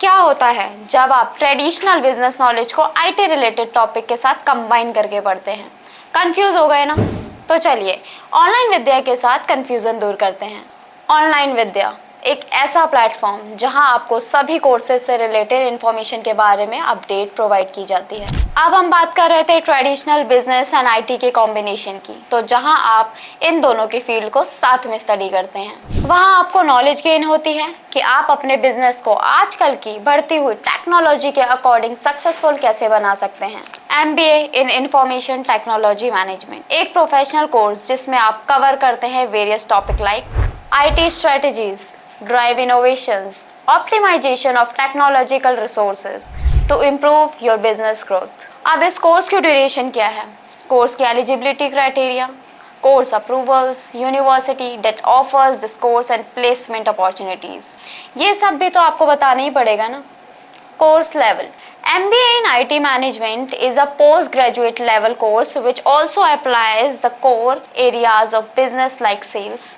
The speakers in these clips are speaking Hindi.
क्या होता है जब आप ट्रेडिशनल बिजनेस नॉलेज को आईटी रिलेटेड टॉपिक के साथ कंबाइन करके पढ़ते हैं? कंफ्यूज हो गए ना? तो चलिए ऑनलाइन विद्या के साथ कंफ्यूजन दूर करते हैं। ऑनलाइन विद्या एक ऐसा प्लेटफॉर्म जहां आपको सभी कोर्सेज से रिलेटेड इंफॉर्मेशन के बारे में अपडेट प्रोवाइड की जाती है। अब हम बात कर रहे थे ट्रेडिशनल बिजनेस एंड आईटी के कॉम्बिनेशन की, तो जहां आप इन दोनों के फील्ड को साथ में स्टडी करते हैं, वहां आपको नॉलेज गेन होती है कि आप अपने बिजनेस को आजकल की बढ़ती हुई टेक्नोलॉजी के अकॉर्डिंग सक्सेसफुल कैसे बना सकते हैं। MBA इन इंफॉर्मेशन टेक्नोलॉजी मैनेजमेंट एक प्रोफेशनल कोर्स जिसमें आप कवर करते हैं various topic like IT strategies, drive innovations, optimization of technological resources to improve your business growth। अब इस कोर्स की ड्यूरेशन क्या है, कोर्स की eligibility criteria, course approvals, university that offers this course and placement opportunities, ये सब भी तो आपको बताना ही पड़ेगा ना। Course level MBA in IT Management is a postgraduate level course which also applies the core areas of business like sales,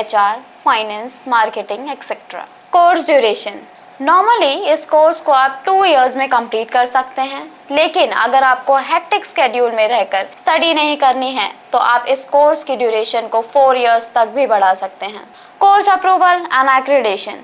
HR, finance, marketing etcetera. Course duration normally इस कोर्स को आप 2 इयर्स में कंप्लीट कर सकते हैं, लेकिन अगर आपको हेक्टिक स्केड्यूल में रहकर स्टडी नहीं करनी है तो आप इस कोर्स की ड्यूरेशन को 4 इयर्स तक भी बढ़ा सकते हैं। Course approval and accreditation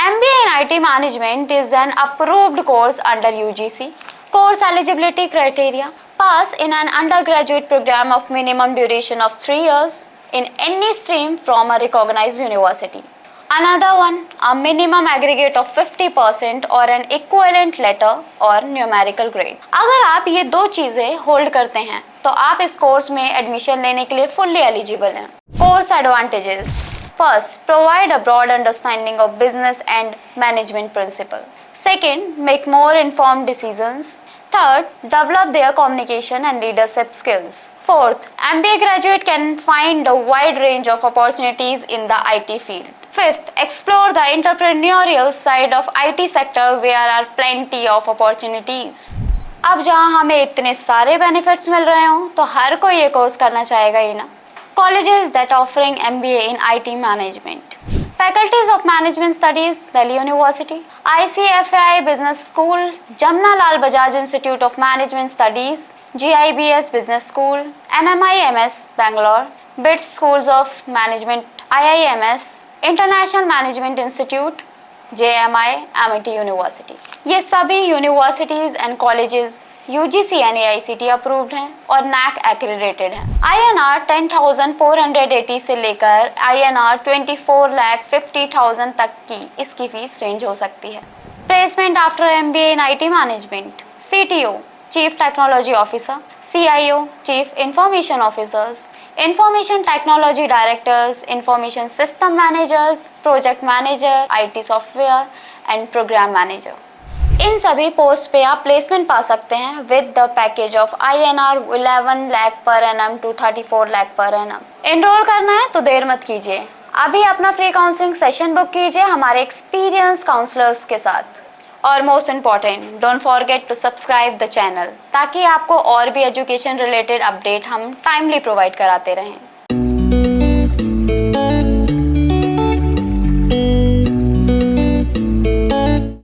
MBA in IT Management is an approved course under UGC। Course eligibility criteria: pass in an undergraduate program of minimum duration of 3 years in any stream from a recognized university। Another one, a minimum aggregate of 50% or an equivalent letter or numerical grade। अगर आप ये 2 चीजें होल्ड करते हैं तो आप इस कोर्स में एडमिशन लेने के लिए फुल्ली एलिजिबल हैं। Course advantages: first, provide a broad understanding of business and management principle. Second, make more informed decisions. Third, develop their communication and leadership skills। Fourth, MBA graduate can find a wide range of opportunities in the IT field। Fifth, explore the entrepreneurial side of IT sector where are plenty of opportunities। अब जहाँ हमें इतने सारे बेनिफिट्स मिल रहे हों तो हर कोई ये कोर्स करना चाहेगा ही ना। Colleges that offering MBA in IT management: Faculties of Management Studies, Delhi University; ICFAI Business School, Jamnalal Bajaj Institute of Management Studies; GIBS Business School; NMIMS Bangalore; BITS Schools of Management, IIMS; International Management Institute, JMI, Amity University। ये सभी universities and colleges UGC NAICT approved हैं और NAC एक्रेडिटेड हैं। INR 10,480 से लेकर INR 24,50,000 तक की इसकी फीस रेंज हो सकती है। Placement after MBA in IT management: CTO chief technology officer, CIO chief information officers, information technology directors, information system managers, project manager, IT software and program manager. इन सभी पोस्ट पे आप प्लेसमेंट पा सकते हैं with the package of INR 11 lakh per annum to 34 lakh per annum. Enrol करना है तो देर मत कीजिए, अभी अपना फ्री काउंसलिंग सेशन बुक कीजिए हमारे एक्सपीरियंस काउंसलर्स के साथ। और most important, don't forget to subscribe the channel ताकि आपको और भी एजुकेशन रिलेटेड अपडेट हम टाइमली प्रोवाइड कराते रहें।